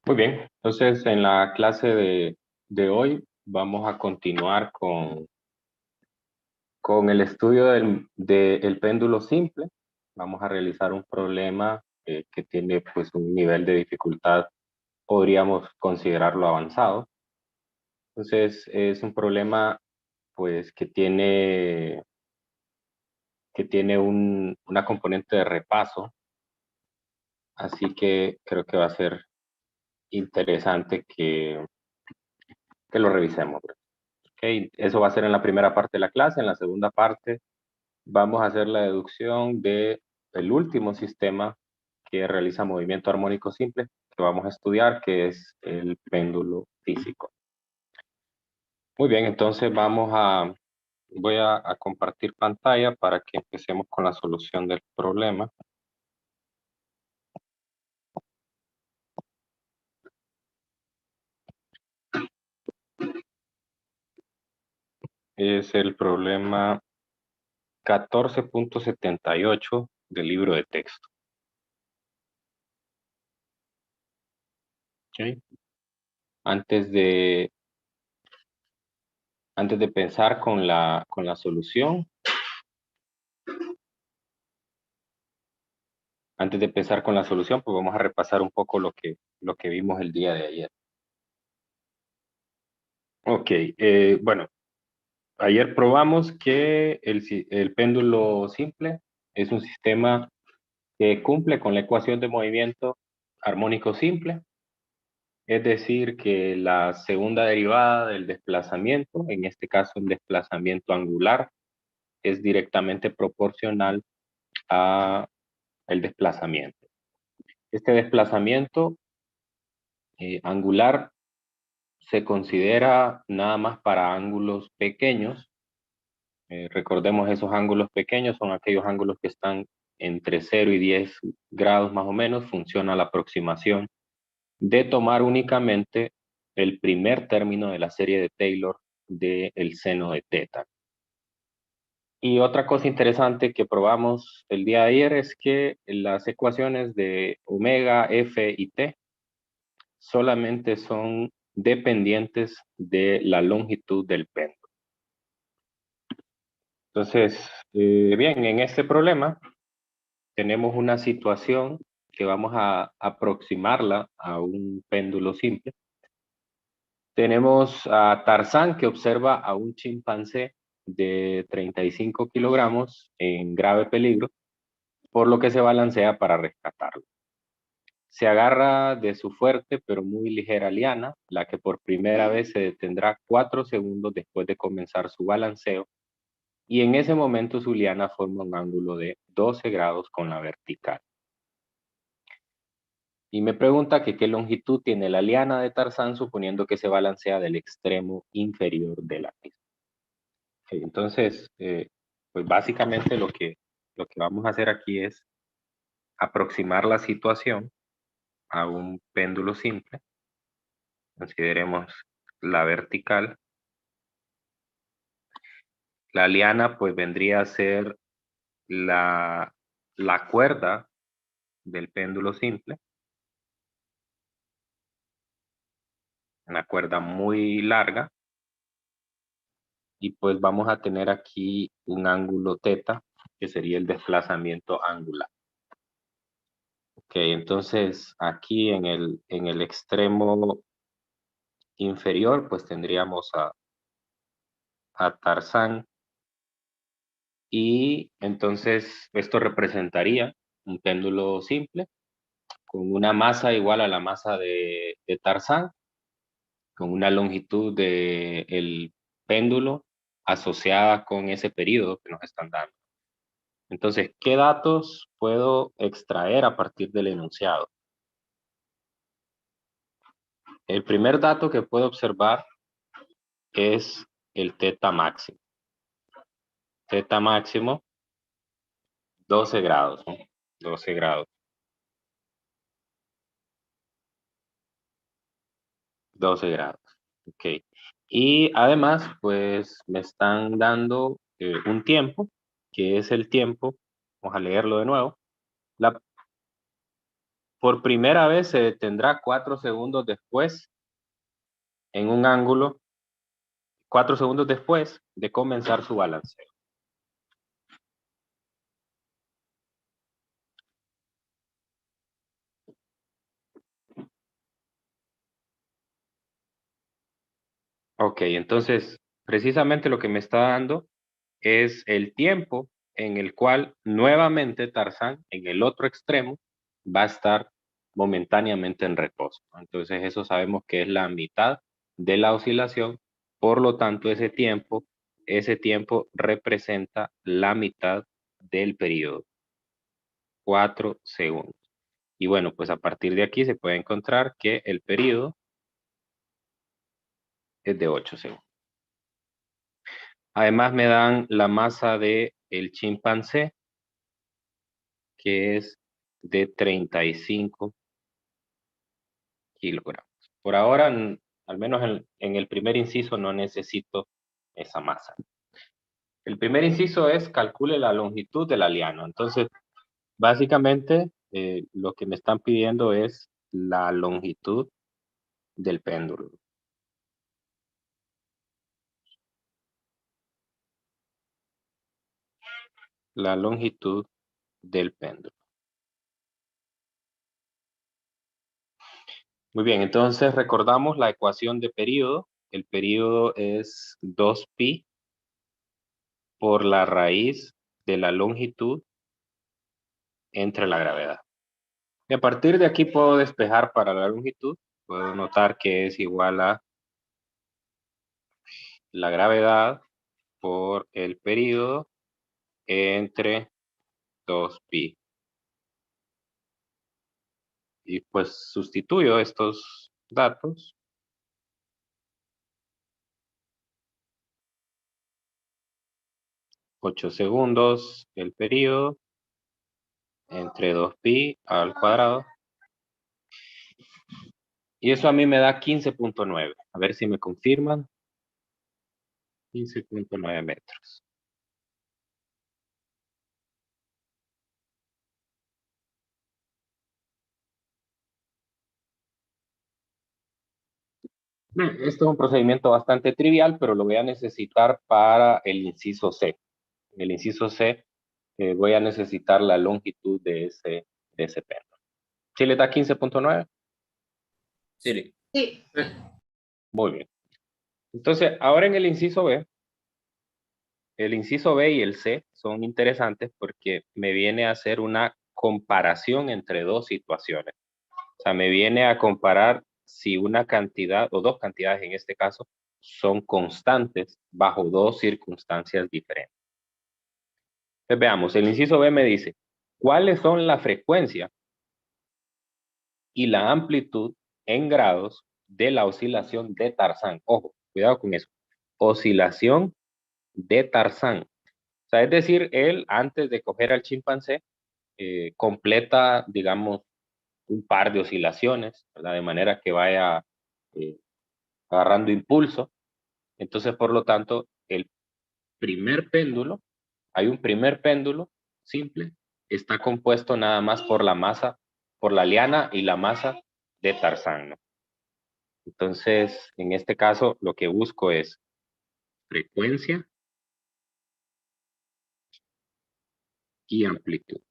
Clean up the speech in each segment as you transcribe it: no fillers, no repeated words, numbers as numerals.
Muy bien, entonces en la clase de hoy vamos a continuar con el estudio del péndulo simple. Vamos a realizar un problema que tiene pues un nivel de dificultad, podríamos considerarlo avanzado. Entonces es un problema pues que tiene una componente de repaso, así que creo que va a ser interesante que lo revisemos. Ok, eso va a ser en la primera parte de la clase. En la segunda parte vamos a hacer la deducción de el último sistema que realiza movimiento armónico simple que vamos a estudiar, que es el péndulo físico. Muy bien, entonces voy a compartir pantalla para que empecemos con la solución del problema. Es el problema 14.78 del libro de texto. Okay. Antes de pensar con la solución, pues vamos a repasar un poco lo que vimos el día de ayer. Ok, bueno, ayer probamos que el péndulo simple es un sistema que cumple con la ecuación de movimiento armónico simple, es decir, que la segunda derivada del desplazamiento, en este caso el desplazamiento angular, es directamente proporcional a el desplazamiento. Este desplazamiento angular se considera nada más para ángulos pequeños. Recordemos, esos ángulos pequeños son aquellos ángulos que están entre 0 y 10 grados más o menos. Funciona la aproximación de tomar únicamente el primer término de la serie de Taylor del seno de teta. Y otra cosa interesante que probamos el día de ayer es que las ecuaciones de omega, f y t solamente son dependientes de la longitud del péndulo. Entonces, bien, en este problema tenemos una situación que vamos a aproximarla a un péndulo simple. Tenemos a Tarzán, que observa a un chimpancé de 35 kilogramos en grave peligro, por lo que se balancea para rescatarlo. Se agarra de su fuerte pero muy ligera liana, la que por primera vez se detendrá 4 segundos después de comenzar su balanceo, y en ese momento su liana forma un ángulo de 12 grados con la vertical. Y me pregunta que qué longitud tiene la liana de Tarzán, suponiendo que se balancea del extremo inferior de la misma. Okay, entonces, pues básicamente lo que vamos a hacer aquí es aproximar la situación a un péndulo simple. Consideremos la vertical. La liana pues vendría a ser la cuerda del péndulo simple, una cuerda muy larga, y pues vamos a tener aquí un ángulo teta, que sería el desplazamiento angular. Ok, entonces aquí en el extremo inferior pues tendríamos a Tarzán, y entonces esto representaría un péndulo simple con una masa igual a la masa de Tarzán, con una longitud del péndulo asociada con ese periodo que nos están dando. Entonces, ¿qué datos puedo extraer a partir del enunciado? El primer dato que puedo observar es el teta máximo. Teta máximo, 12 grados, ¿no? 12 grados. 12 grados. Ok. Y además, pues me están dando un tiempo, que es el tiempo, vamos a leerlo de nuevo. La, por primera vez se detendrá 4 segundos después en un ángulo, 4 segundos después de comenzar su balanceo. Ok, entonces precisamente lo que me está dando es el tiempo en el cual nuevamente Tarzán en el otro extremo va a estar momentáneamente en reposo. Entonces eso sabemos que es la mitad de la oscilación, por lo tanto ese tiempo representa la mitad del periodo, 4 segundos. Y bueno, pues a partir de aquí se puede encontrar que el periodo es de 8 segundos. Además me dan la masa del chimpancé, que es de 35 kilogramos. Por ahora, al menos en el primer inciso, no necesito esa masa. El primer inciso es calcule la longitud de la liana. Entonces, básicamente, lo que me están pidiendo es la longitud del péndulo. La longitud del péndulo. Muy bien, entonces recordamos la ecuación de período. El período es 2pi por la raíz de la longitud entre la gravedad. Y a partir de aquí puedo despejar para la longitud. Puedo notar que es igual a la gravedad por el período entre 2pi. Y pues sustituyo estos datos. 8 segundos el período entre 2pi al cuadrado. Y eso a mí me da 15.9. A ver si me confirman. 15.9 metros. Este es un procedimiento bastante trivial, pero lo voy a necesitar para el inciso C. En el inciso C voy a necesitar la longitud de ese péndulo. ¿Sí le da 15.9? Sí. Sí. Muy bien. Entonces, ahora en el inciso B y el C son interesantes porque me viene a hacer una comparación entre dos situaciones. O sea, me viene a comparar si una cantidad, o dos cantidades en este caso, son constantes bajo dos circunstancias diferentes. Entonces, veamos, el inciso B me dice, ¿cuáles son la frecuencia y la amplitud en grados de la oscilación de Tarzán? Ojo, cuidado con eso. Oscilación de Tarzán. O sea, es decir, él antes de coger al chimpancé, completa, digamos, un par de oscilaciones, ¿verdad? De manera que vaya eh, agarrando impulso. Entonces, por lo tanto, el primer péndulo, hay un primer péndulo simple, está compuesto nada más por la masa, por la liana y la masa de Tarzán, ¿no? Entonces, en este caso, lo que busco es frecuencia y amplitud.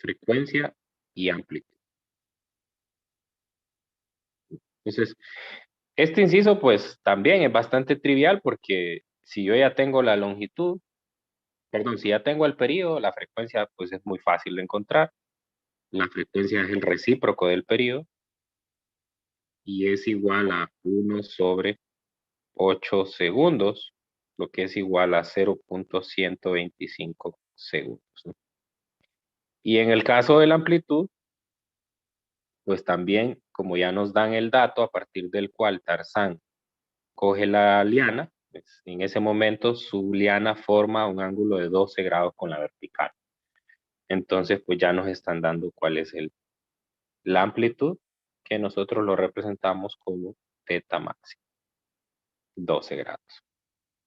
Frecuencia y amplitud. Entonces, este inciso, pues, también es bastante trivial porque si yo ya tengo la longitud, perdón, si ya tengo el periodo, la frecuencia, pues, es muy fácil de encontrar. La frecuencia es el recíproco del periodo y es igual a 1 sobre 8 segundos, lo que es igual a 0.125 segundos, ¿no? Y en el caso de la amplitud, pues también, como ya nos dan el dato a partir del cual Tarzán coge la liana, pues, en ese momento su liana forma un ángulo de 12 grados con la vertical. Entonces, pues ya nos están dando cuál es la amplitud, que nosotros lo representamos como θ máximo, 12 grados.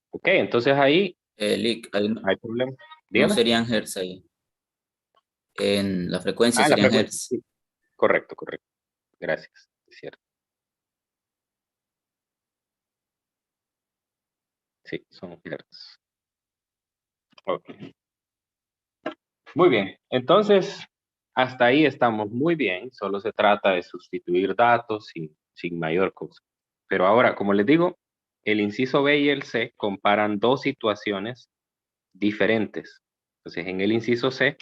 Ok, entonces ahí Lick, no hay problema. no Dígame. serían hertz ahí. En la frecuencia La serían frecuencia. hertz. Sí. Correcto, correcto. Gracias. Es cierto. Sí, son hertz. Ok. Muy bien. Entonces, hasta ahí estamos muy bien. Solo se trata de sustituir datos sin mayor cosa. Pero ahora, como les digo, el inciso B y el C comparan dos situaciones diferentes. Entonces, en el inciso C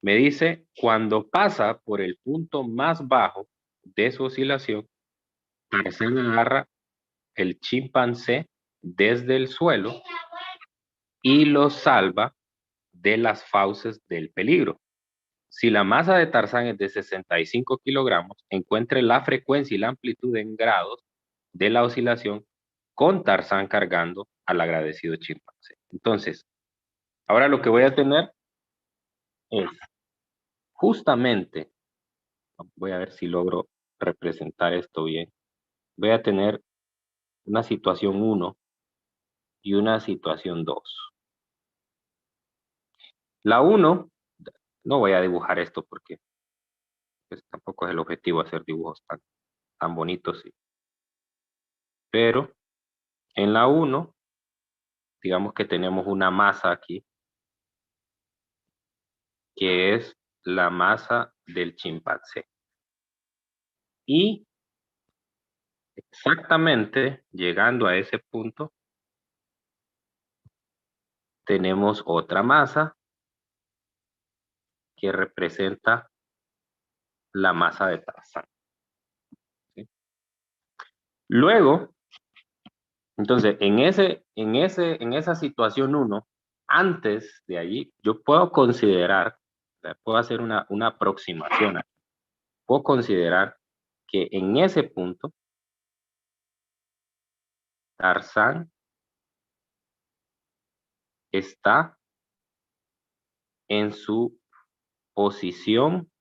me dice, cuando pasa por el punto más bajo de su oscilación, Tarzán agarra el chimpancé desde el suelo y lo salva de las fauces del peligro. Si la masa de Tarzán es de 65 kilogramos, encuentre la frecuencia y la amplitud en grados de la oscilación con Tarzán cargando al agradecido chimpancé. Entonces, ahora lo que voy a tener es justamente, voy a ver si logro representar esto bien, voy a tener una situación 1 y una situación 2. La 1, no voy a dibujar esto porque pues, tampoco es el objetivo hacer dibujos tan bonitos, sí. Pero en la 1, digamos que tenemos una masa aquí, que es la masa del chimpancé. Y exactamente llegando a ese punto, tenemos otra masa que representa la masa de Tarzán. ¿Sí? Luego, entonces, en esa situación 1, antes de allí, yo puedo considerar, puedo hacer una aproximación. Puedo considerar que en ese punto, Tarzán está en su posición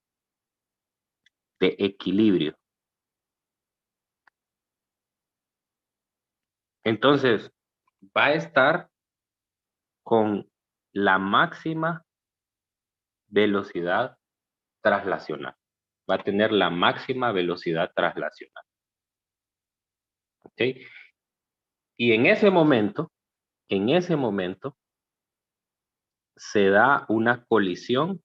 de equilibrio. Entonces, va a estar con la máxima velocidad traslacional. Va a tener la máxima velocidad traslacional. ¿Ok? Y en ese momento, se da una colisión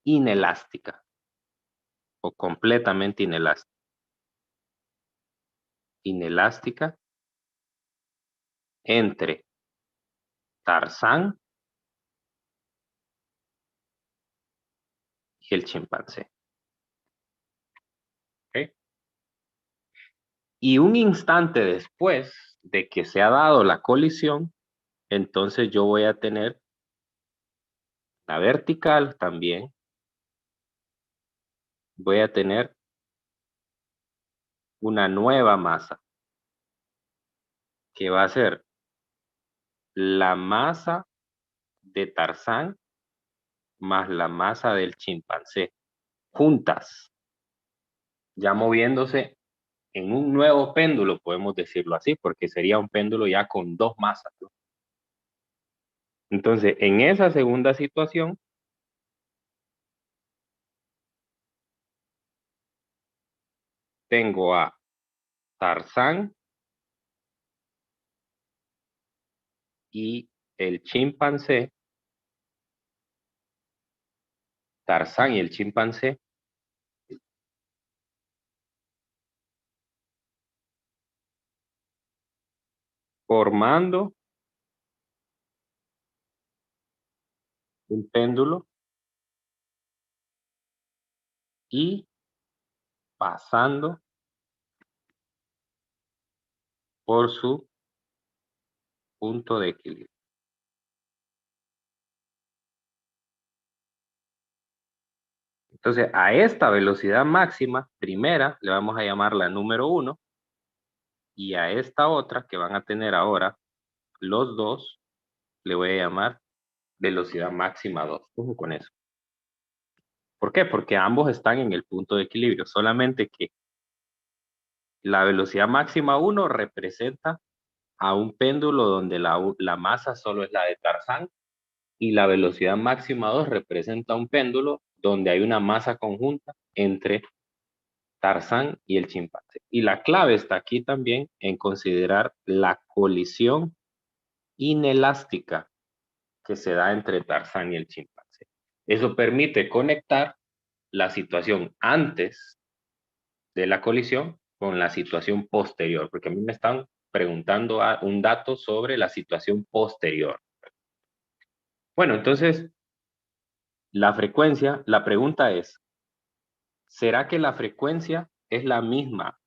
inelástica o completamente inelástica entre Tarzán y el chimpancé. ¿Okay? Y un instante después de que se ha dado la colisión, entonces yo voy a tener la vertical también, voy a tener una nueva masa, que va a ser la masa de Tarzán más la masa del chimpancé, juntas, ya moviéndose en un nuevo péndulo, podemos decirlo así, porque sería un péndulo ya con dos masas, ¿no? Entonces, en esa segunda situación, tengo a Tarzán y el chimpancé, Tarzán y el chimpancé, formando un péndulo y pasando por su punto de equilibrio. Entonces, a esta velocidad máxima, primera, le vamos a llamar la número 1, y a esta otra, que van a tener ahora los dos, le voy a llamar velocidad máxima 2. Ojo con eso. ¿Por qué? Porque ambos están en el punto de equilibrio, solamente que la velocidad máxima 1 representa a un péndulo donde la masa solo es la de Tarzán, y la velocidad máxima 2 representa un péndulo donde hay una masa conjunta entre Tarzán y el chimpancé. Y la clave está aquí también en considerar la colisión inelástica que se da entre Tarzán y el chimpancé. Eso permite conectar la situación antes de la colisión con la situación posterior, porque a mí me están preguntando un dato sobre la situación posterior. Bueno, entonces, la frecuencia, la pregunta es, ¿será que la frecuencia es la misma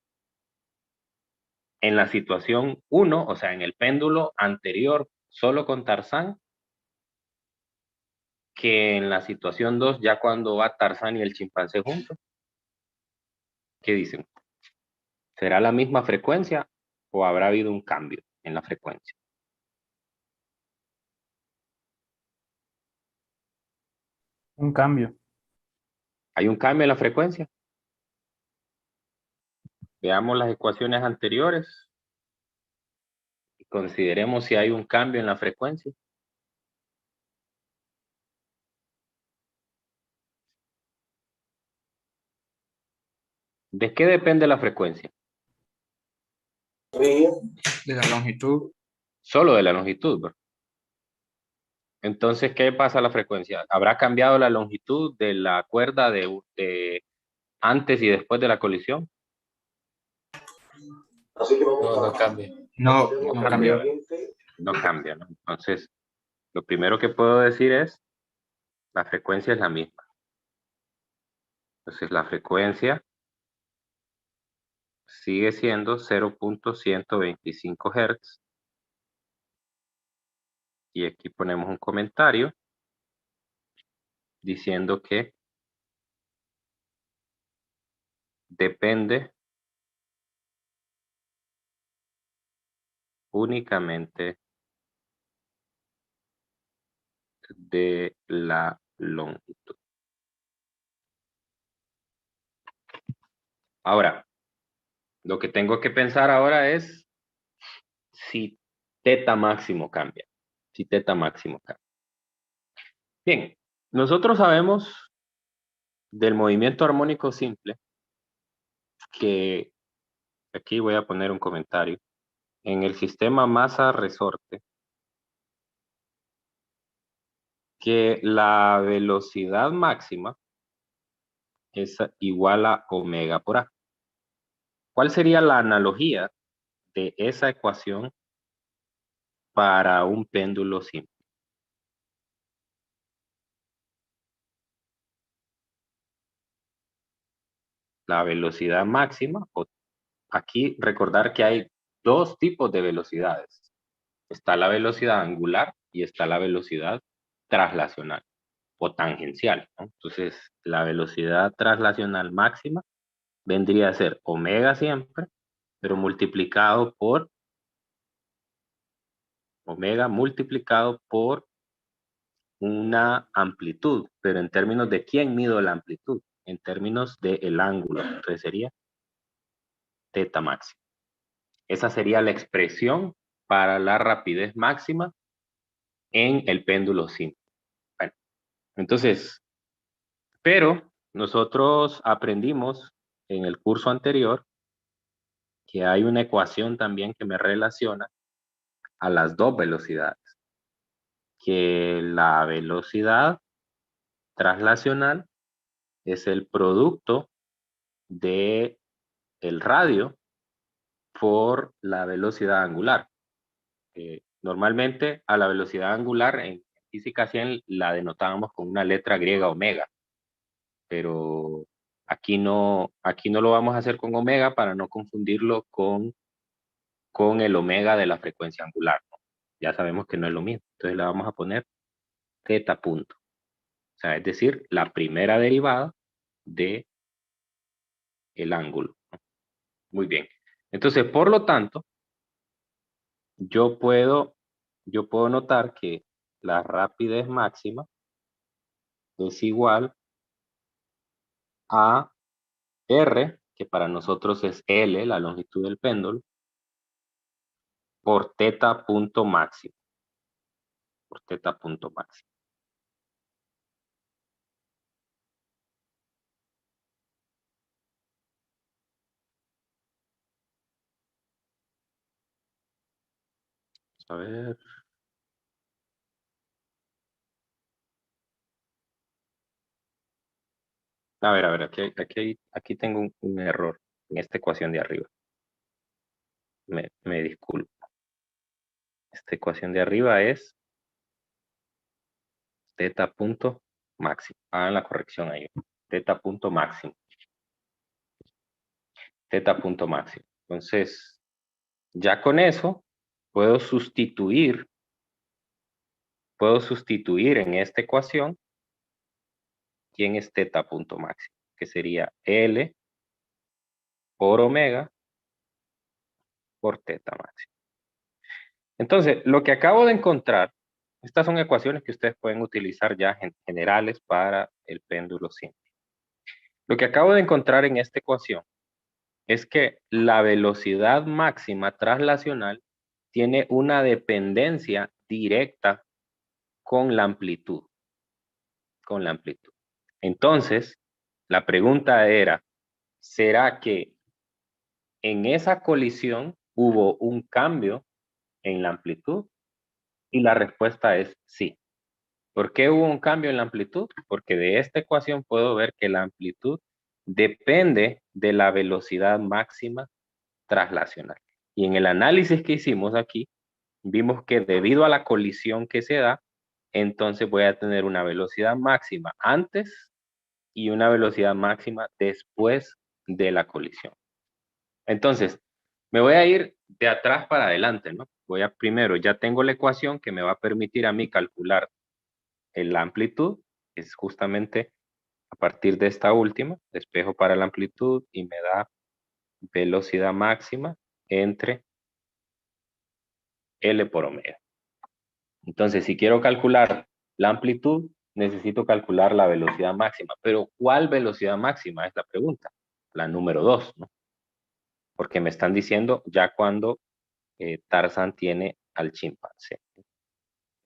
en la situación 1, o sea, en el péndulo anterior, solo con Tarzán, que en la situación 2, ya cuando va Tarzán y el chimpancé juntos? ¿Qué dicen? ¿Será la misma frecuencia o habrá habido un cambio en la frecuencia? Un cambio. ¿Hay un cambio en la frecuencia? Veamos las ecuaciones anteriores y consideremos si hay un cambio en la frecuencia. ¿De qué depende la frecuencia? De la longitud. Solo de la longitud, ¿verdad? Entonces, ¿qué pasa a la frecuencia? ¿Habrá cambiado la longitud de la cuerda de antes y después de la colisión? No, no cambia. No, No no cambia, cambia. no cambia, ¿no? Entonces, lo primero que puedo decir es, la frecuencia es la misma. Entonces, la frecuencia sigue siendo 0.125 Hz. Y aquí ponemos un comentario diciendo que depende únicamente de la longitud. Ahora, lo que tengo que pensar ahora es si teta máximo cambia. Si teta máximo cambia. Bien, nosotros sabemos del movimiento armónico simple que, aquí voy a poner un comentario, en el sistema masa-resorte, que la velocidad máxima es igual a omega por A. ¿Cuál sería la analogía de esa ecuación para un péndulo simple? La velocidad máxima, aquí recordar que hay dos tipos de velocidades. Está la velocidad angular y está la velocidad traslacional o tangencial, ¿no? Entonces, la velocidad traslacional máxima vendría a ser omega siempre, pero multiplicado por omega multiplicado por una amplitud, pero en términos de quién mido la amplitud, en términos del ángulo, entonces sería teta máxima. Esa sería la expresión para la rapidez máxima en el péndulo simple. Bueno, entonces, pero nosotros aprendimos en el curso anterior que hay una ecuación también que me relaciona a las dos velocidades, que la velocidad traslacional es el producto de el radio por la velocidad angular. Normalmente a la velocidad angular en física 100 la denotábamos con una letra griega omega, pero aquí no lo vamos a hacer con omega para no confundirlo con el omega de la frecuencia angular, ¿no? Ya sabemos que no es lo mismo, entonces le vamos a poner teta punto. O sea, es decir, la primera derivada de el ángulo, ¿no? Muy bien. Entonces, por lo tanto, yo puedo notar que la rapidez máxima es igual a R, que para nosotros es L, la longitud del péndulo, por teta punto máximo. Por teta punto máximo. A ver. A ver, aquí tengo un error en esta ecuación de arriba. Me disculpo. Esta ecuación de arriba es teta punto máximo. Hagan la corrección ahí. Teta punto máximo. Teta punto máximo. Entonces, ya con eso, puedo sustituir en esta ecuación quién es teta punto máximo, que sería L por omega por teta máximo. Entonces, lo que acabo de encontrar, estas son ecuaciones que ustedes pueden utilizar ya en generales para el péndulo simple. Lo que acabo de encontrar en esta ecuación es que la velocidad máxima traslacional tiene una dependencia directa con la amplitud. Con la amplitud. Entonces, la pregunta era, ¿será que en esa colisión hubo un cambio en la amplitud? Y la respuesta es sí. ¿Por qué hubo un cambio en la amplitud? Porque de esta ecuación puedo ver que la amplitud depende de la velocidad máxima traslacional. Y en el análisis que hicimos aquí, vimos que debido a la colisión que se da, entonces voy a tener una velocidad máxima antes y una velocidad máxima después de la colisión. Entonces, me voy a ir de atrás para adelante, ¿no? Primero, ya tengo la ecuación que me va a permitir a mí calcular la amplitud, es justamente a partir de esta última, despejo para la amplitud y me da velocidad máxima entre L por omega. Entonces, si quiero calcular la amplitud, necesito calcular la velocidad máxima. Pero, ¿cuál velocidad máxima? Es la pregunta. La número 2, ¿no? Porque me están diciendo ya cuando Tarzán tiene al chimpancé.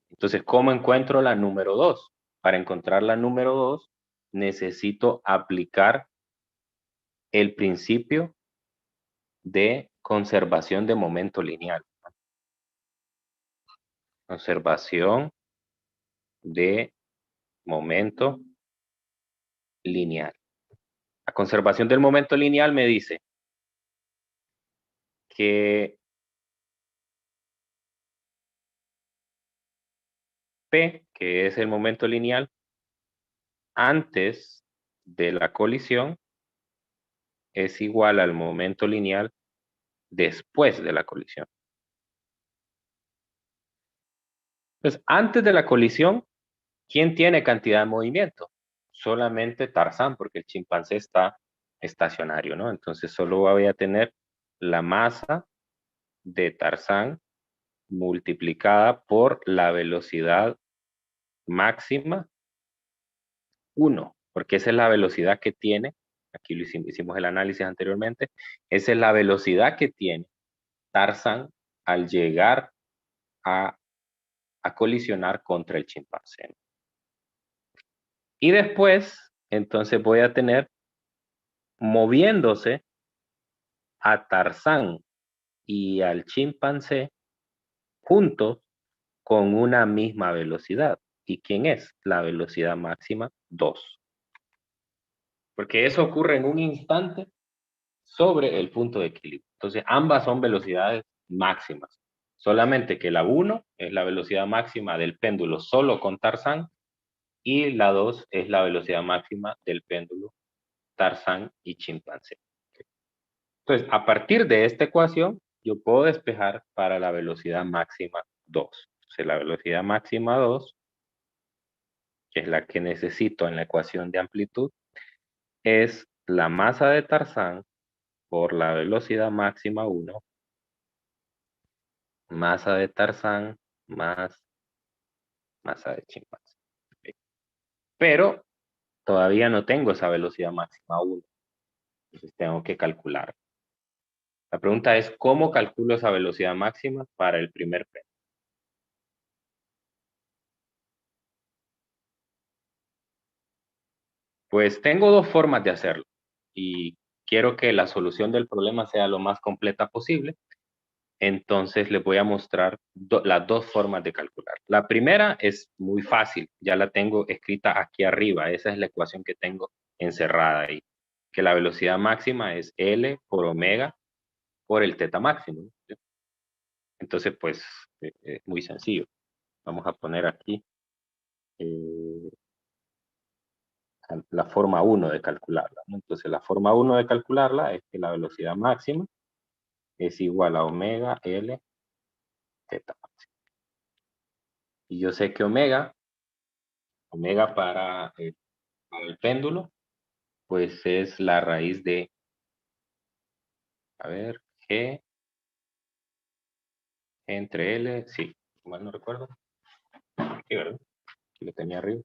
Entonces, ¿cómo encuentro la número 2? Para encontrar la número 2, necesito aplicar el principio de conservación de momento lineal. Conservación de momento lineal. La conservación del momento lineal me dice que P, que es el momento lineal, antes de la colisión es igual al momento lineal después de la colisión. Entonces, antes de la colisión, ¿quién tiene cantidad de movimiento? Solamente Tarzán, porque el chimpancé está estacionario, ¿no? Entonces solo voy a tener la masa de Tarzán multiplicada por la velocidad máxima 1, porque esa es la velocidad que tiene, aquí lo hicimos el análisis anteriormente, esa es la velocidad que tiene Tarzán al llegar a colisionar contra el chimpancé. Y después, entonces voy a tener moviéndose a Tarzán y al chimpancé juntos con una misma velocidad. ¿Y quién es? La velocidad máxima 2. Porque eso ocurre en un instante sobre el punto de equilibrio. Entonces, ambas son velocidades máximas. Solamente que la 1 es la velocidad máxima del péndulo solo con Tarzán y la 2 es la velocidad máxima del péndulo Tarzán y chimpancé. Entonces, a partir de esta ecuación, yo puedo despejar para la velocidad máxima 2. Entonces, la velocidad máxima 2, que es la que necesito en la ecuación de amplitud, es la masa de Tarzán por la velocidad máxima 1, masa de Tarzán más masa de chimpancé. ¿Okay? Pero todavía no tengo esa velocidad máxima 1. Entonces tengo que calcular. La pregunta es, ¿cómo calculo esa velocidad máxima para el primer péndulo? Pues tengo dos formas de hacerlo y quiero que la solución del problema sea lo más completa posible. Entonces les voy a mostrar las dos formas de calcular. La primera es muy fácil, ya la tengo escrita aquí arriba. Esa es la ecuación que tengo encerrada ahí. Que la velocidad máxima es L por omega por el teta máximo. Entonces, pues, es muy sencillo. Vamos a poner aquí eh, la forma 1 de calcularla, ¿no? Entonces, la forma 1 de calcularla es que la velocidad máxima es igual a omega L teta máxima. Y yo sé que omega para el péndulo, pues es la raíz de, a ver, G entre L, sí, mal no recuerdo. Aquí, ¿verdad? Aquí lo tenía arriba.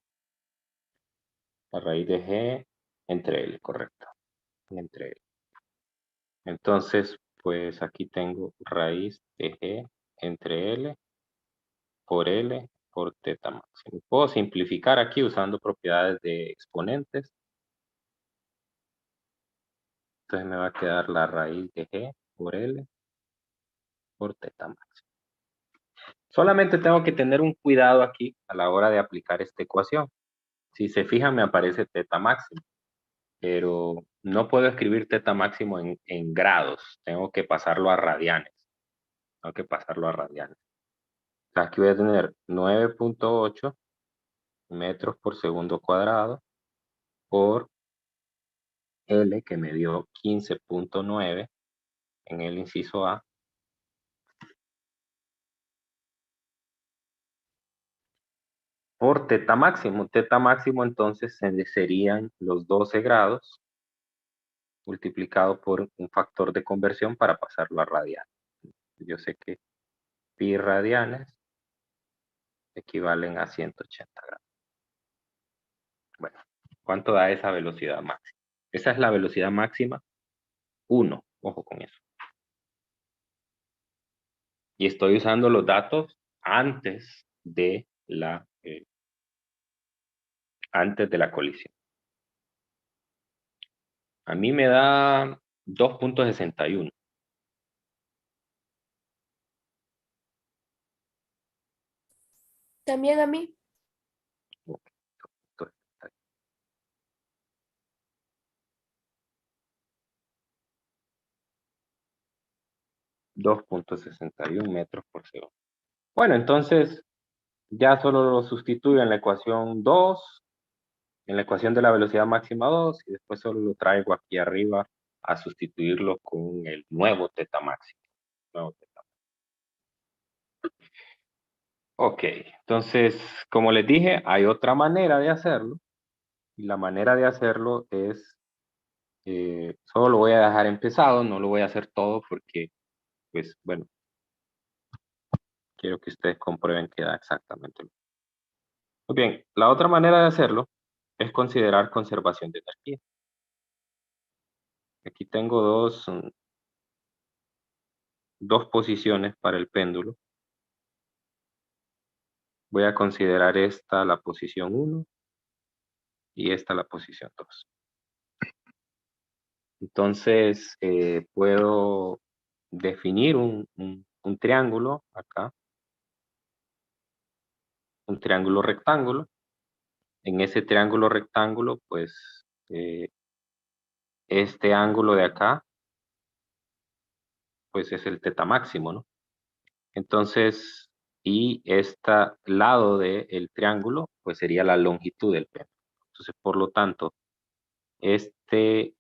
La raíz de G entre L, correcto. Entre L. Entonces, pues aquí tengo raíz de G entre L por teta máximo. Puedo simplificar aquí usando propiedades de exponentes. Entonces me va a quedar la raíz de G por L por teta máximo. Solamente tengo que tener un cuidado aquí a la hora de aplicar esta ecuación. Si se fijan, me aparece teta máximo, pero no puedo escribir teta máximo en grados. Tengo que pasarlo a radianes. Tengo que pasarlo a radianes. Aquí voy a tener 9.8 metros por segundo cuadrado por L, que me dio 15.9 en el inciso A, por teta máximo. Teta máximo entonces serían los 12 grados multiplicado por un factor de conversión para pasarlo a radianes. Yo sé que pi radianes equivalen a 180 grados. Bueno, ¿cuánto da esa velocidad máxima? Esa es la velocidad máxima 1, ojo con eso. Y estoy usando los datos antes de la colisión. A mí me da 2.61. También a mí. 2.61 metros por segundo. Bueno, entonces ya solo lo sustituyo en la ecuación 2, en la ecuación de la velocidad máxima 2, y después solo lo traigo aquí arriba a sustituirlo con el nuevo teta máximo. Ok, entonces, como les dije, hay otra manera de hacerlo. Y la manera de hacerlo es, solo lo voy a dejar empezado, no lo voy a hacer todo porque, pues, bueno, quiero que ustedes comprueben que da exactamente lo mismo. Muy bien, la otra manera de hacerlo es considerar conservación de energía. Aquí tengo dos posiciones para el péndulo. Voy a considerar esta la posición 1 y esta la posición 2. Entonces, puedo definir un triángulo acá, un triángulo rectángulo. En ese triángulo rectángulo, pues, este ángulo de acá, pues es el teta máximo, ¿no? Entonces, y este lado del triángulo, pues sería la longitud del péndulo. Entonces, por lo tanto, este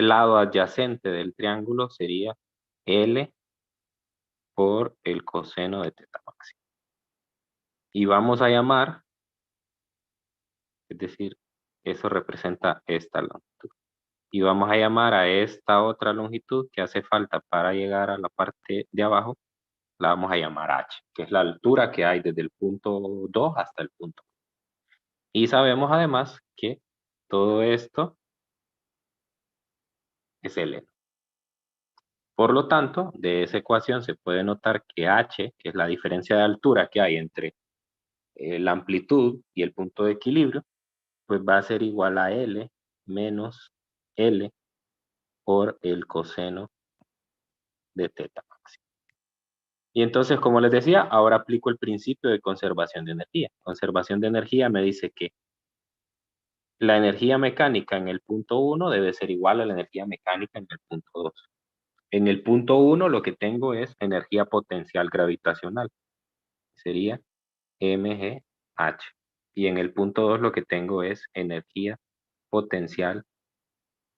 lado adyacente del triángulo sería L por el coseno de teta máximo. Y vamos a llamar, es decir, eso representa esta longitud. Y vamos a llamar a esta otra longitud que hace falta para llegar a la parte de abajo, la vamos a llamar H, que es la altura que hay desde el punto 2 hasta el punto. Y sabemos además que todo esto es L. Por lo tanto, de esa ecuación se puede notar que H, que es la diferencia de altura que hay entre la amplitud y el punto de equilibrio, pues va a ser igual a L menos L por el coseno de teta máxima. Y entonces, como les decía, ahora aplico el principio de conservación de energía. Conservación de energía me dice que la energía mecánica en el punto 1 debe ser igual a la energía mecánica en el punto 2. En el punto 1 lo que tengo es energía potencial gravitacional. Sería mgh. Y en el punto 2 lo que tengo es energía potencial,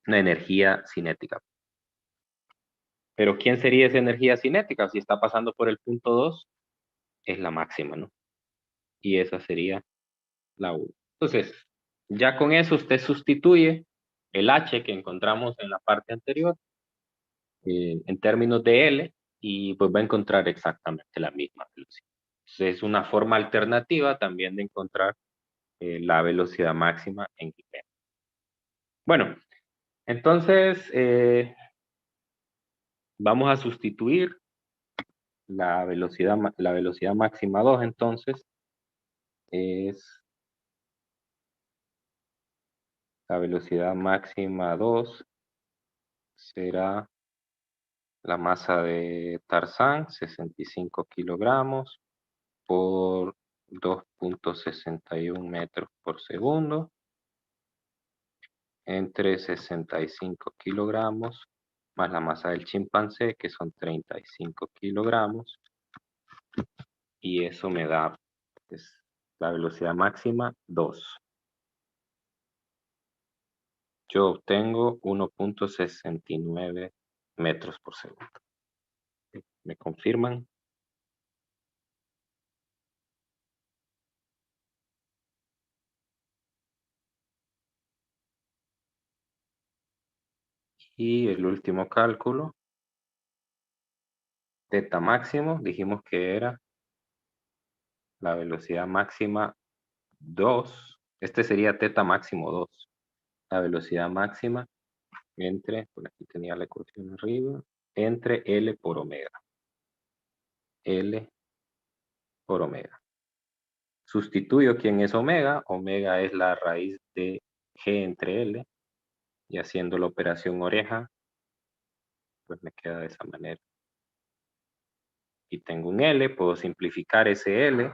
una energía cinética. Pero ¿quién sería esa energía cinética? Si está pasando por el punto 2, es la máxima, ¿no? Y esa sería la 1. Entonces, ya con eso usted sustituye el H que encontramos en la parte anterior en términos de L y pues va a encontrar exactamente la misma velocidad. Entonces, es una forma alternativa también de encontrar la velocidad máxima en G. Bueno, entonces vamos a sustituir la velocidad máxima 2, entonces es la velocidad máxima 2 será la masa de Tarzán, 65 kilogramos por 2.61 metros por segundo, entre 65 kilogramos más la masa del chimpancé, que son 35 kilogramos, y eso me da pues, la velocidad máxima 2. Yo obtengo 1.69 metros por segundo. ¿Me confirman? Y el último cálculo, teta máximo, dijimos que era la velocidad máxima 2. Este sería teta máximo 2. La velocidad máxima entre, por aquí tenía la ecuación arriba, entre L por omega. L por omega. Sustituyo quién es omega. Omega es la raíz de G entre L. Y haciendo la operación oreja, pues me queda de esa manera. Y tengo un L, puedo simplificar ese L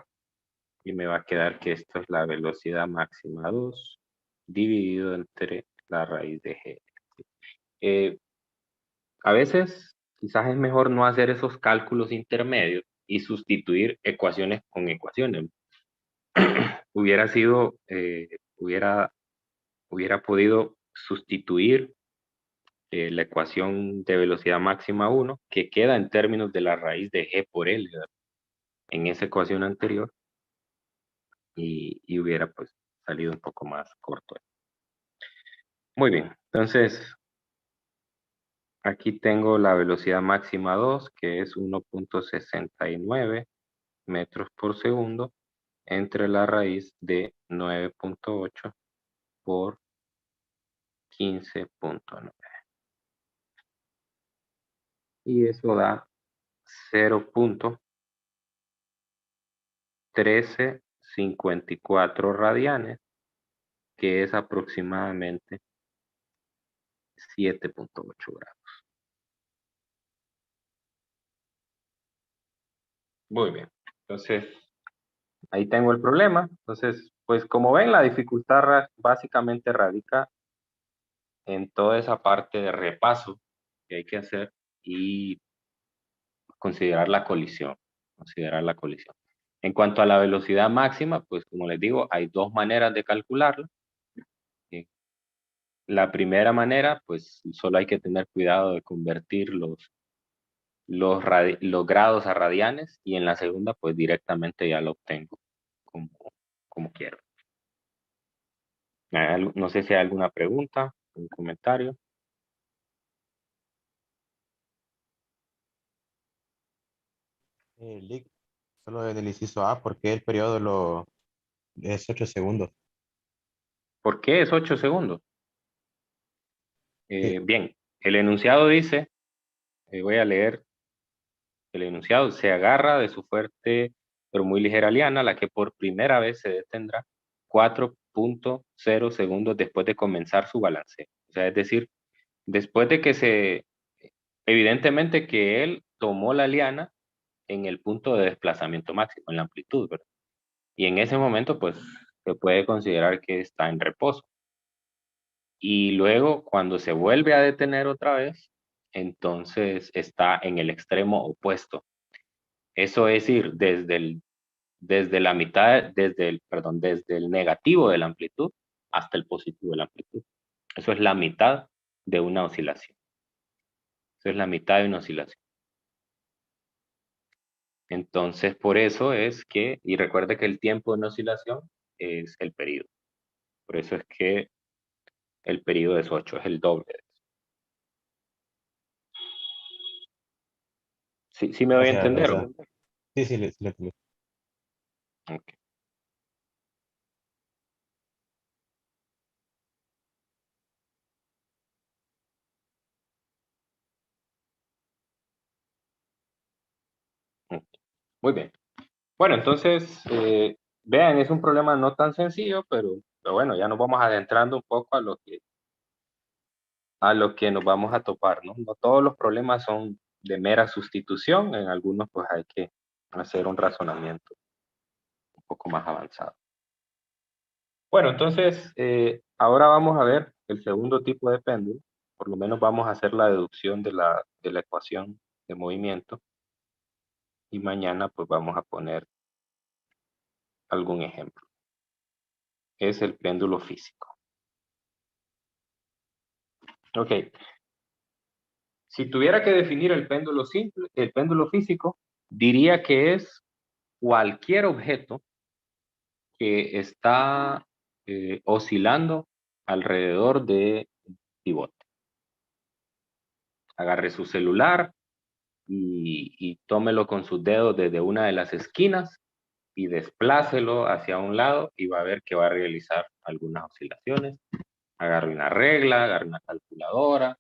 y me va a quedar que esto es la velocidad máxima 2 dividido entre la raíz de G. A veces quizás es mejor no hacer esos cálculos intermedios y sustituir ecuaciones con ecuaciones. Hubiera sido, hubiera podido sustituir la ecuación de velocidad máxima 1, que queda en términos de la raíz de G por L, ¿verdad? En esa ecuación anterior, y hubiera pues salido un poco más corto. Muy bien, entonces aquí tengo la velocidad máxima 2, que es 1.69 metros por segundo, entre la raíz de 9.8 por 15.9. Y eso da 0.1354 radianes, que es aproximadamente 7.8 grados. Muy bien, entonces ahí tengo el problema. Entonces, pues como ven, la dificultad básicamente radica en toda esa parte de repaso que hay que hacer y considerar la colisión. En cuanto a la velocidad máxima, pues como les digo, hay dos maneras de calcularla. La primera manera, pues solo hay que tener cuidado de convertir los grados a radianes, y en la segunda, pues directamente ya lo obtengo como quiero. No sé si hay alguna pregunta, un comentario. Lick, solo en el inciso A, porque el periodo es 8 segundos. ¿Por qué es 8 segundos? Sí. Bien, El enunciado dice, voy a leer el enunciado, se agarra de su fuerte pero muy ligera liana, la que por primera vez se detendrá 4.0 segundos después de comenzar su balanceo. O sea, es decir, después de que evidentemente que él tomó la liana en el punto de desplazamiento máximo, en la amplitud, ¿verdad? Y en ese momento, pues, se puede considerar que está en reposo. Y luego, cuando se vuelve a detener otra vez, entonces está en el extremo opuesto. Eso es ir desde la mitad, desde el negativo de la amplitud hasta el positivo de la amplitud. Eso es la mitad de una oscilación. Eso es la mitad de una oscilación. Entonces, por eso es que, y recuerde que el tiempo de una oscilación es el periodo. Por eso es que el periodo es 8, es el doble. ¿Sí me voy a Gracias, entender? profesor. Sí, sí, le- Ok. Ok. Muy bien. Bueno, entonces, vean, es un problema no tan sencillo, pero bueno, ya nos vamos adentrando un poco a lo que nos vamos a topar, ¿no? No todos los problemas son de mera sustitución, en algunos pues hay que hacer un razonamiento un poco más avanzado. Bueno, entonces, ahora vamos a ver el segundo tipo de péndulo, por lo menos vamos a hacer la deducción de la ecuación de movimiento, y mañana pues vamos a poner algún ejemplo. Es el péndulo físico. Ok. Si tuviera que definir el péndulo simple, el péndulo físico, diría que es cualquier objeto que está oscilando alrededor de un pivote. Agarre su celular y tómelo con sus dedos desde una de las esquinas y desplácelo hacia un lado y va a ver que va a realizar algunas oscilaciones. Agarre una regla, agarre una calculadora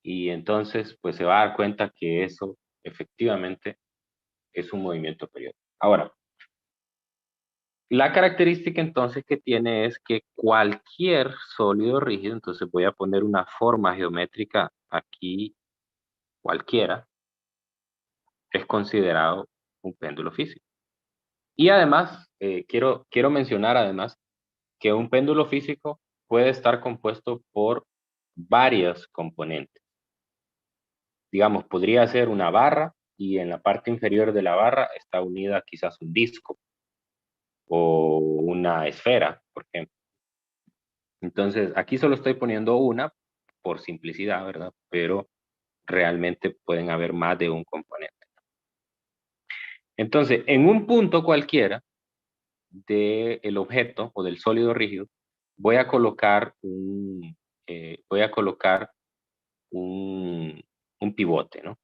y entonces pues se va a dar cuenta que eso efectivamente es un movimiento periódico. Ahora, la característica entonces que tiene es que cualquier sólido rígido, entonces voy a poner una forma geométrica aquí, cualquiera, es considerado un péndulo físico. Y además, quiero mencionar además que un péndulo físico puede estar compuesto por varios componentes. Digamos, podría ser una barra y en la parte inferior de la barra está unida quizás un disco o una esfera, por ejemplo. Entonces, aquí solo estoy poniendo una por simplicidad, ¿verdad? Pero realmente pueden haber más de un componente. Entonces, en un punto cualquiera del objeto o del sólido rígido, voy a colocar un pivote, ¿no?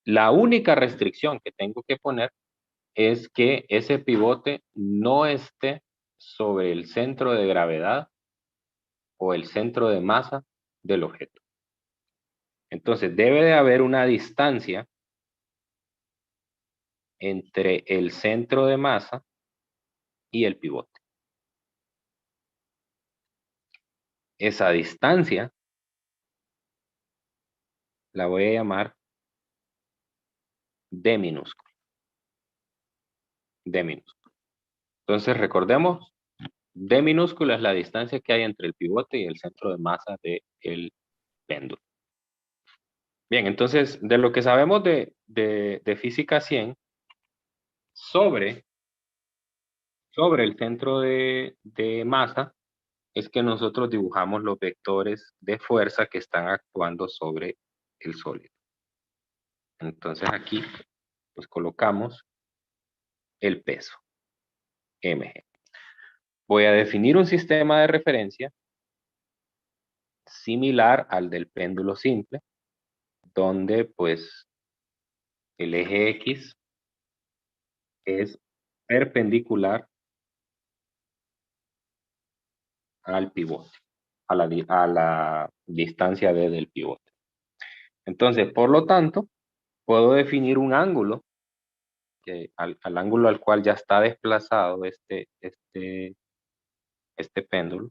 La única restricción que tengo que poner es que ese pivote no esté sobre el centro de gravedad o el centro de masa del objeto. Entonces, debe de haber una distancia entre el centro de masa y el pivote. Esa distancia la voy a llamar D minúscula. D minúscula. Entonces, recordemos, D minúscula es la distancia que hay entre el pivote y el centro de masa del péndulo. Bien, entonces, de lo que sabemos de física 100, sobre el centro de masa, es que nosotros dibujamos los vectores de fuerza que están actuando sobre el sólido. Entonces aquí, pues colocamos el peso, mg. Voy a definir un sistema de referencia similar al del péndulo simple, donde pues el eje X es perpendicular al pivote. a la distancia D del pivote. Entonces, por lo tanto, puedo definir un ángulo que al ángulo al cual ya está desplazado este péndulo.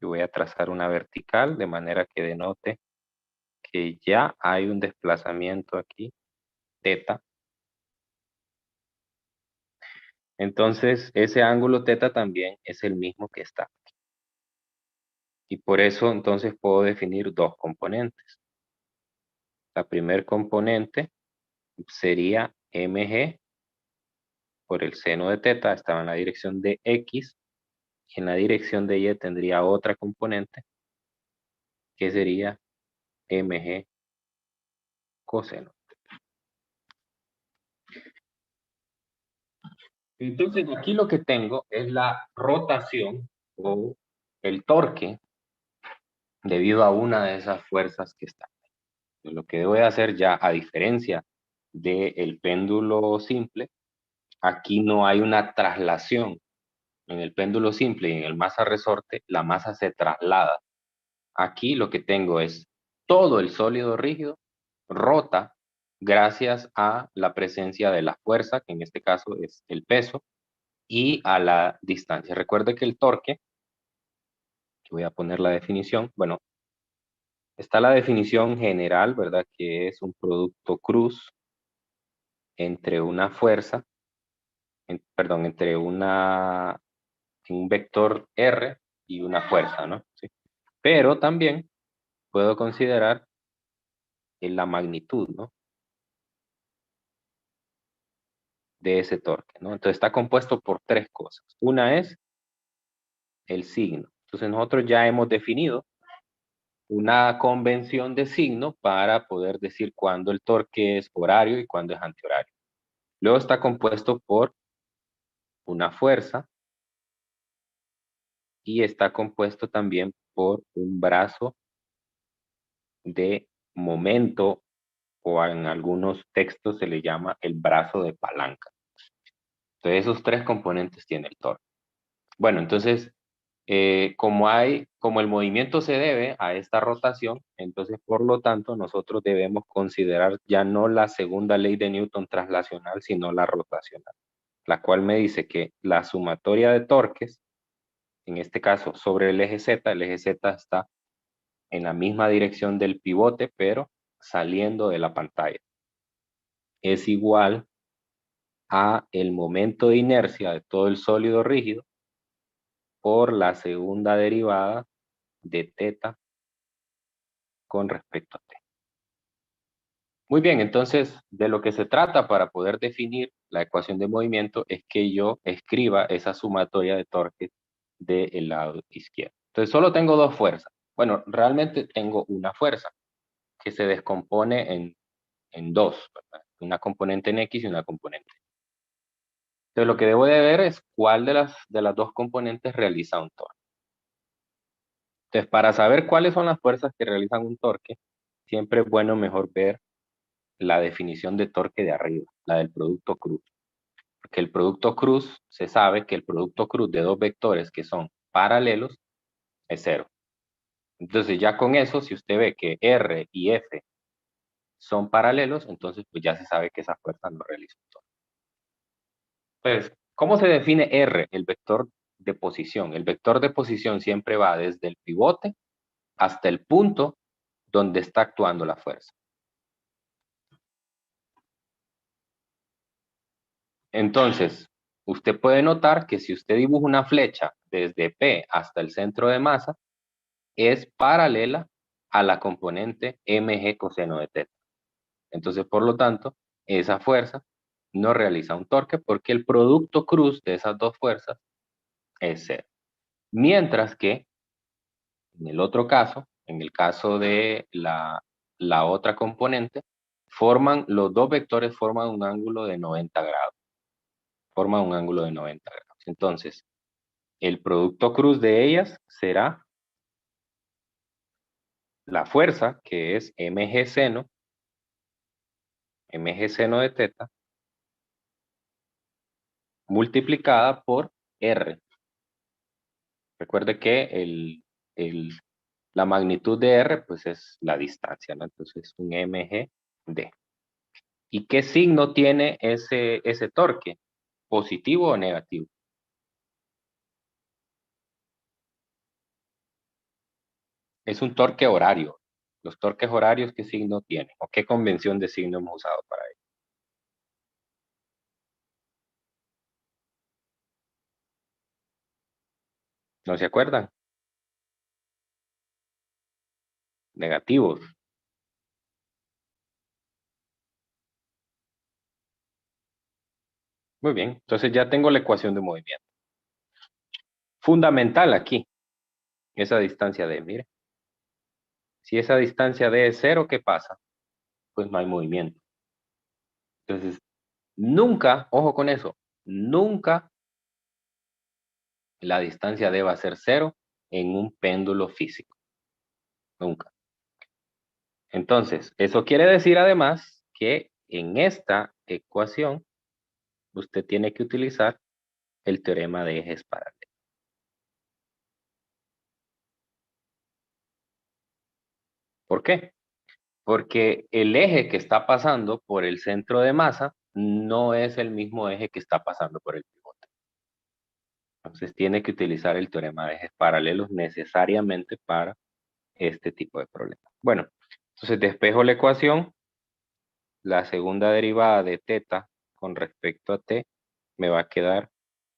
Y voy a trazar una vertical de manera que denote que ya hay un desplazamiento aquí, teta. Entonces, ese ángulo teta también es el mismo que está aquí. Y por eso, entonces, puedo definir dos componentes. La primer componente sería mg por el seno de teta, estaba en la dirección de x, y en la dirección de y tendría otra componente, que sería mg coseno. Entonces, aquí lo que tengo es la rotación o el torque debido a una de esas fuerzas que está. Entonces, lo que voy a hacer ya, a diferencia del péndulo simple, aquí no hay una traslación. En el péndulo simple y en el masa resorte, la masa se traslada. Aquí lo que tengo es todo el sólido rígido rota gracias a la presencia de la fuerza, que en este caso es el peso, y a la distancia. Recuerde que el torque, que voy a poner la definición, bueno, está la definición general, ¿verdad? Que es un producto cruz entre una fuerza, perdón, entre un vector R y una fuerza, ¿no? Sí. Pero también puedo considerar la magnitud, ¿no? De ese torque, ¿no? Entonces está compuesto por tres cosas. Una es el signo. Entonces nosotros ya hemos definido una convención de signo para poder decir cuándo el torque es horario y cuándo es antihorario. Luego está compuesto por una fuerza y está compuesto también por un brazo de momento, o en algunos textos se le llama el brazo de palanca. Entonces esos tres componentes tiene el torque. Bueno, entonces como el movimiento se debe a esta rotación, entonces por lo tanto nosotros debemos considerar ya no la segunda ley de Newton traslacional, sino la rotacional, la cual me dice que la sumatoria de torques, en este caso sobre el eje Z está en la misma dirección del pivote, pero saliendo de la pantalla. Es igual a el momento de inercia de todo el sólido rígido por la segunda derivada de teta con respecto a t. Muy bien, entonces de lo que se trata para poder definir la ecuación de movimiento es que yo escriba esa sumatoria de torques del lado izquierdo. Entonces solo tengo dos fuerzas. Bueno, realmente tengo una fuerza que se descompone en dos, ¿verdad? Una componente en X y una componente. Entonces lo que debo de ver es cuál de las dos componentes realiza un torque. Entonces para saber cuáles son las fuerzas que realizan un torque, siempre es bueno mejor ver la definición de torque de arriba, la del producto cruz. Porque el producto cruz, se sabe que el producto cruz de dos vectores que son paralelos es cero. Entonces ya con eso, si usted ve que R y F son paralelos, entonces pues ya se sabe que esa fuerza no realiza un torque. Entonces, ¿cómo se define R? El vector de posición. El vector de posición siempre va desde el pivote hasta el punto donde está actuando la fuerza. Entonces, usted puede notar que si usted dibuja una flecha desde P hasta el centro de masa, es paralela a la componente mg coseno de teta. Entonces, por lo tanto, esa fuerza no realiza un torque porque el producto cruz de esas dos fuerzas es cero. Mientras que, en el otro caso, en el caso de la otra componente, los dos vectores forman un ángulo de 90 grados. Forman un ángulo de 90 grados. Entonces, el producto cruz de ellas será la fuerza, que es mg seno de teta, multiplicada por R. Recuerde que la magnitud de R, pues es la distancia, ¿no? Entonces, un mg/d. ¿Y qué signo tiene ese torque? ¿Positivo o negativo? Es un torque horario. Los torques horarios, ¿qué signo tienen? ¿O qué convención de signo hemos usado para ello? ¿No se acuerdan? Negativos. Muy bien, entonces ya tengo la ecuación de movimiento. Fundamental aquí, esa distancia D, mire. Si esa distancia D es 0, ¿qué pasa? Pues no hay movimiento. Entonces, nunca, ojo con eso, nunca la distancia D va a ser 0 en un péndulo físico. Nunca. Entonces, eso quiere decir además que en esta ecuación usted tiene que utilizar el teorema de ejes paralelos. ¿Por qué? Porque el eje que está pasando por el centro de masa no es el mismo eje que está pasando por el pivote. Entonces tiene que utilizar el teorema de ejes paralelos necesariamente para este tipo de problemas. Bueno, entonces despejo la ecuación. La segunda derivada de teta con respecto a t me va a quedar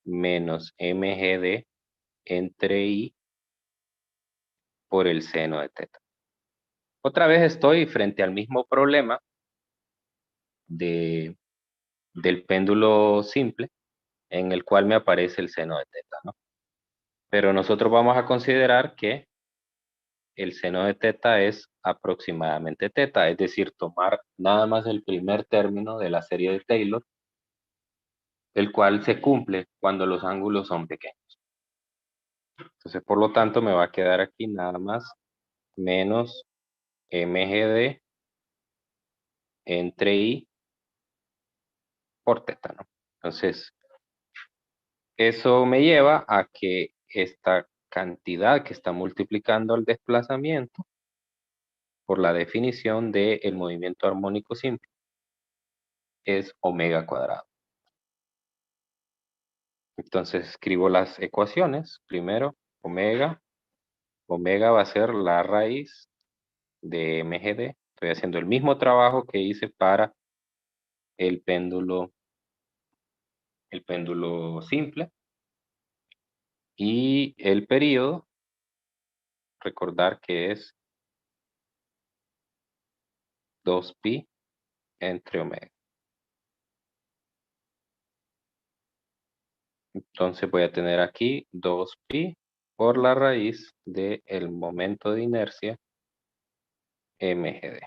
menos mgd entre i por el seno de teta. Otra vez estoy frente al mismo problema del péndulo simple, en el cual me aparece el seno de teta, ¿no? Pero nosotros vamos a considerar que el seno de teta es aproximadamente teta, es decir, tomar nada más el primer término de la serie de Taylor, el cual se cumple cuando los ángulos son pequeños. Entonces, por lo tanto, me va a quedar aquí nada más menos mgd entre i por teta, ¿no? Entonces, eso me lleva a que esta cantidad que está multiplicando el desplazamiento por la definición del movimiento armónico simple es omega cuadrado. Entonces escribo las ecuaciones. Primero, omega. Omega va a ser la raíz de mgd. Estoy haciendo el mismo trabajo que hice para el péndulo simple. Y el período, recordar que es 2pi entre omega. Entonces voy a tener aquí 2pi por la raíz del momento de inercia mgd.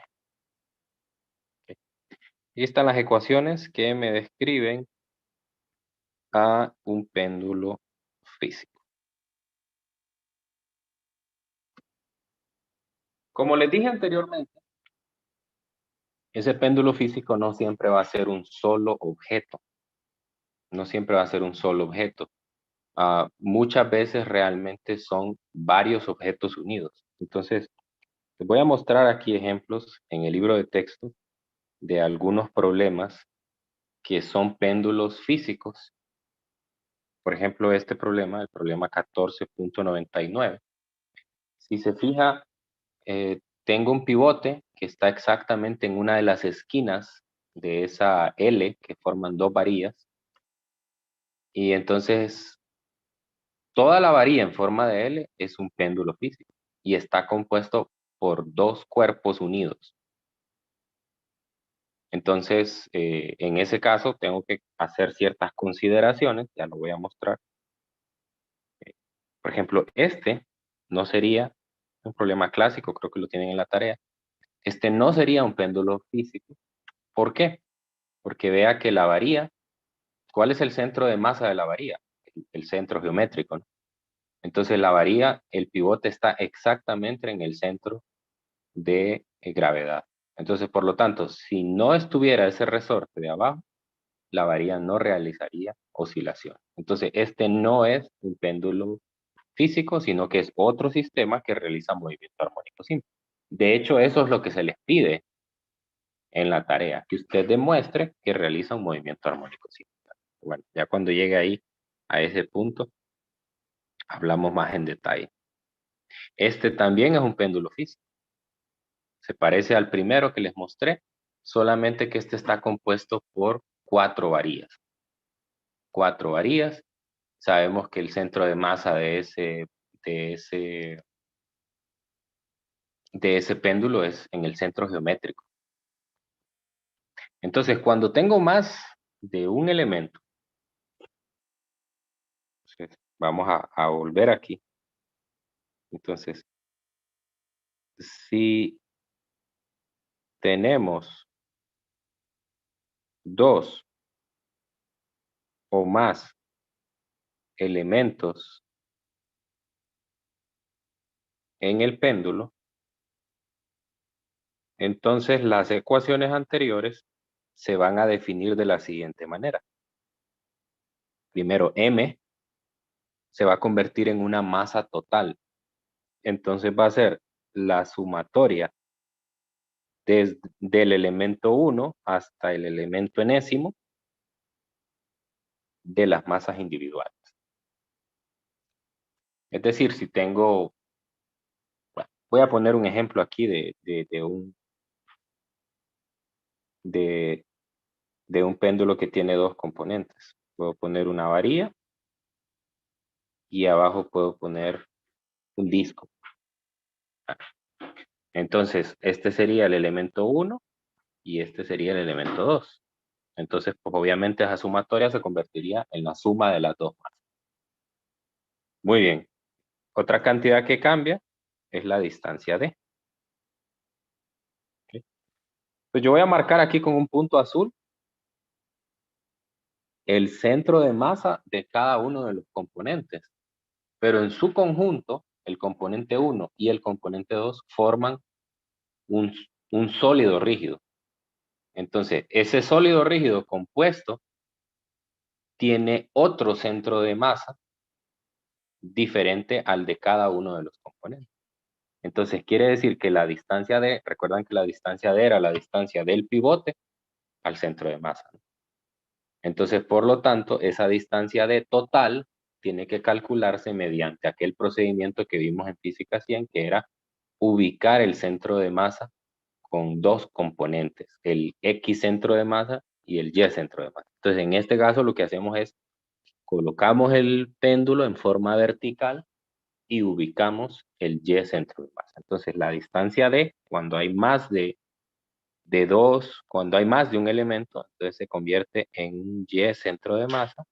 Y están las ecuaciones que me describen a un péndulo físico. Como les dije anteriormente, ese péndulo físico no siempre va a ser un solo objeto. No siempre va a ser un solo objeto. Muchas veces realmente son varios objetos unidos. Entonces, les voy a mostrar aquí ejemplos en el libro de texto de algunos problemas que son péndulos físicos. Por ejemplo, este problema, el problema 14.99. Si se fija, tengo un pivote que está exactamente en una de las esquinas de esa L que forman dos varillas. Y entonces, toda la varilla en forma de L es un péndulo físico y está compuesto por dos cuerpos unidos. Entonces, en ese caso, tengo que hacer ciertas consideraciones, ya lo voy a mostrar. Por ejemplo, este no sería un problema clásico, creo que lo tienen en la tarea. Este no sería un péndulo físico. ¿Por qué? Porque vea que la varilla, ¿cuál es el centro de masa de la varilla? El centro geométrico, ¿no? Entonces la varilla, el pivote está exactamente en el centro de gravedad. Entonces, por lo tanto, si no estuviera ese resorte de abajo, la varilla no realizaría oscilación. Entonces, este no es un péndulo físico, sino que es otro sistema que realiza movimiento armónico simple. De hecho, eso es lo que se les pide en la tarea, que usted demuestre que realiza un movimiento armónico simple. Bueno, ya cuando llegue ahí, a ese punto, hablamos más en detalle. Este también es un péndulo físico. Se parece al primero que les mostré, solamente que este está compuesto por 4 varillas. 4 varillas. Sabemos que el centro de masa de ese péndulo es en el centro geométrico. Entonces, cuando tengo más de un elemento, entonces, vamos a volver aquí. Entonces, si tenemos 2 o más elementos en el péndulo, entonces las ecuaciones anteriores se van a definir de la siguiente manera. Primero, M se va a convertir en una masa total. Entonces va a ser la sumatoria desde el elemento 1 hasta el elemento enésimo de las masas individuales. Es decir, si tengo, bueno, voy a poner un ejemplo aquí de un péndulo que tiene 2 componentes. Puedo poner una varilla y abajo puedo poner un disco. Entonces, este sería el elemento 1 y este sería el elemento 2. Entonces, pues obviamente esa sumatoria se convertiría en la suma de las 2 masas. Muy bien. Otra cantidad que cambia es la distancia D. ¿Okay? Pues yo voy a marcar aquí con un punto azul el centro de masa de cada uno de los componentes. Pero en su conjunto, el componente 1 y el componente 2 forman un sólido rígido. Entonces, ese sólido rígido compuesto tiene otro centro de masa diferente al de cada uno de los componentes. Entonces, quiere decir que la distancia D, recuerdan que la distancia D era la distancia del pivote al centro de masa, ¿no? Entonces, por lo tanto, esa distancia D total tiene que calcularse mediante aquel procedimiento que vimos en física 100, que era ubicar el centro de masa con 2 componentes, el X centro de masa y el Y centro de masa. Entonces, en este caso lo que hacemos es colocamos el péndulo en forma vertical y ubicamos el Y centro de masa. Entonces, la distancia D, cuando hay más de 2, cuando hay más de un elemento, entonces se convierte en un Y centro de masa,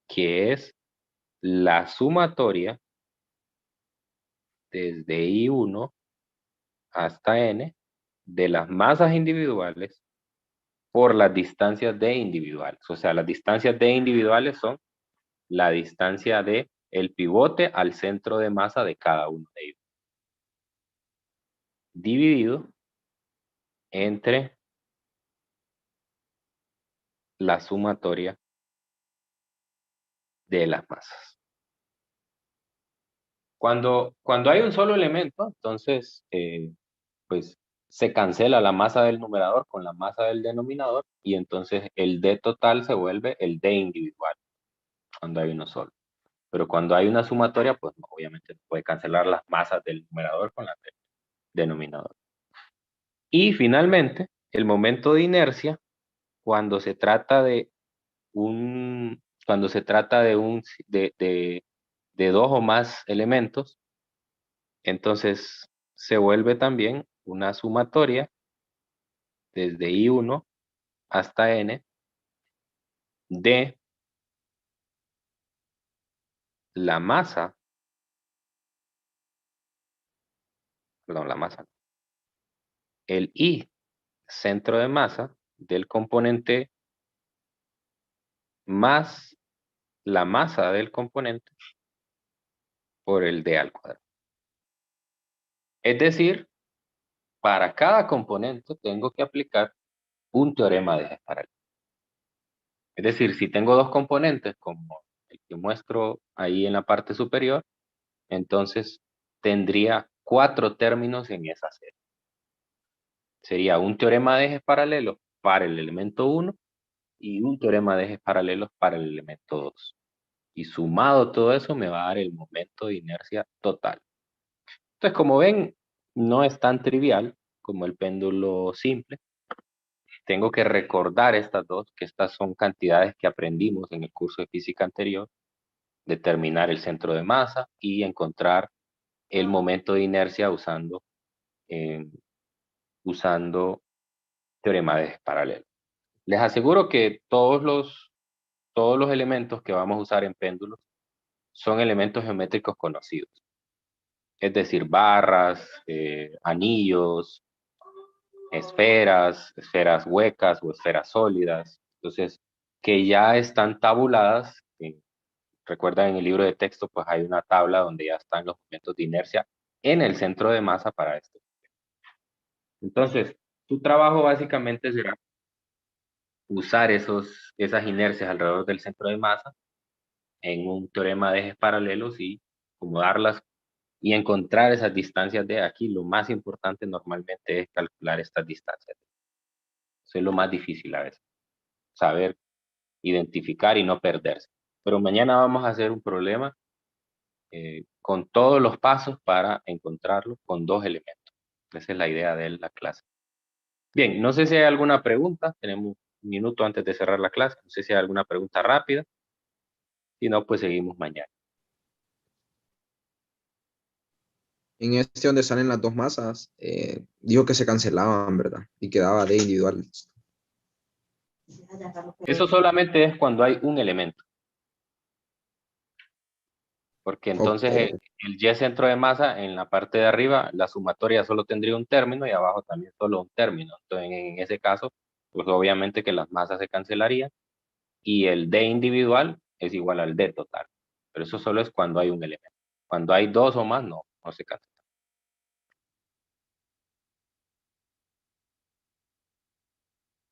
que es la sumatoria desde I1 hasta N de las masas individuales por las distancias D individuales. O sea, las distancias D individuales son la distancia de el pivote al centro de masa de cada uno de ellos, dividido entre la sumatoria de las masas. Cuando hay un solo elemento, entonces, pues se cancela la masa del numerador con la masa del denominador y entonces el D total se vuelve el D individual cuando hay uno solo. Pero cuando hay una sumatoria, pues no, obviamente puede cancelar las masas del numerador con la del denominador. Y finalmente, el momento de inercia, cuando se trata de de 2 o más elementos, entonces se vuelve también una sumatoria desde I1 hasta N de la masa, perdón, la masa, el I centro de masa del componente más la masa del componente por el D al cuadrado. Es decir, para cada componente tengo que aplicar un teorema de G. Es decir, si tengo 2 componentes, como el que muestro ahí en la parte superior, Entonces, tendría 4 términos en esa serie. Sería un teorema de ejes paralelos para el elemento 1 y un teorema de ejes paralelos para el elemento 2. Y sumado todo eso me va a dar el momento de inercia total. Entonces, como ven, no es tan trivial como el péndulo simple. Tengo que recordar estas dos, que estas son cantidades que aprendimos en el curso de física anterior, determinar el centro de masa y encontrar el momento de inercia usando teorema de ejes paralelos. Les aseguro que todos los elementos que vamos a usar en péndulos son elementos geométricos conocidos. Es decir, barras, anillos, esferas huecas o esferas sólidas. Entonces, que ya están tabuladas. Recuerdan en el libro de texto, pues hay una tabla donde ya están los momentos de inercia en el centro de masa para esto. Entonces, tu trabajo básicamente será usar esas inercias alrededor del centro de masa en un teorema de ejes paralelos y acomodarlas y encontrar esas distancias de aquí. Lo más importante normalmente es calcular estas distancias. Eso es lo más difícil a veces, saber identificar y no perderse. Pero mañana vamos a hacer un problema con todos los pasos para encontrarlo con 2 elementos. Esa es la idea de la clase. Bien, no sé si hay alguna pregunta. Tenemos un minuto antes de cerrar la clase. No sé si hay alguna pregunta rápida. Si no, pues seguimos mañana. En este donde salen las dos masas, dijo que se cancelaban, ¿verdad? Y quedaba D individual. Eso solamente es cuando hay un elemento. Porque entonces Ok. el Y centro de masa en la parte de arriba, la sumatoria solo tendría un término y abajo también solo un término. Entonces en ese caso, pues obviamente que las masas se cancelarían y el D individual es igual al D total. Pero eso solo es cuando hay un elemento. Cuando hay 2 o más, no se cancela.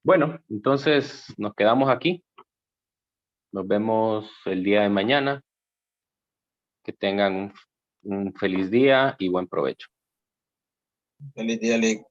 Bueno, entonces nos quedamos aquí. Nos vemos el día de mañana. Que tengan un feliz día y buen provecho. Feliz día, Lick.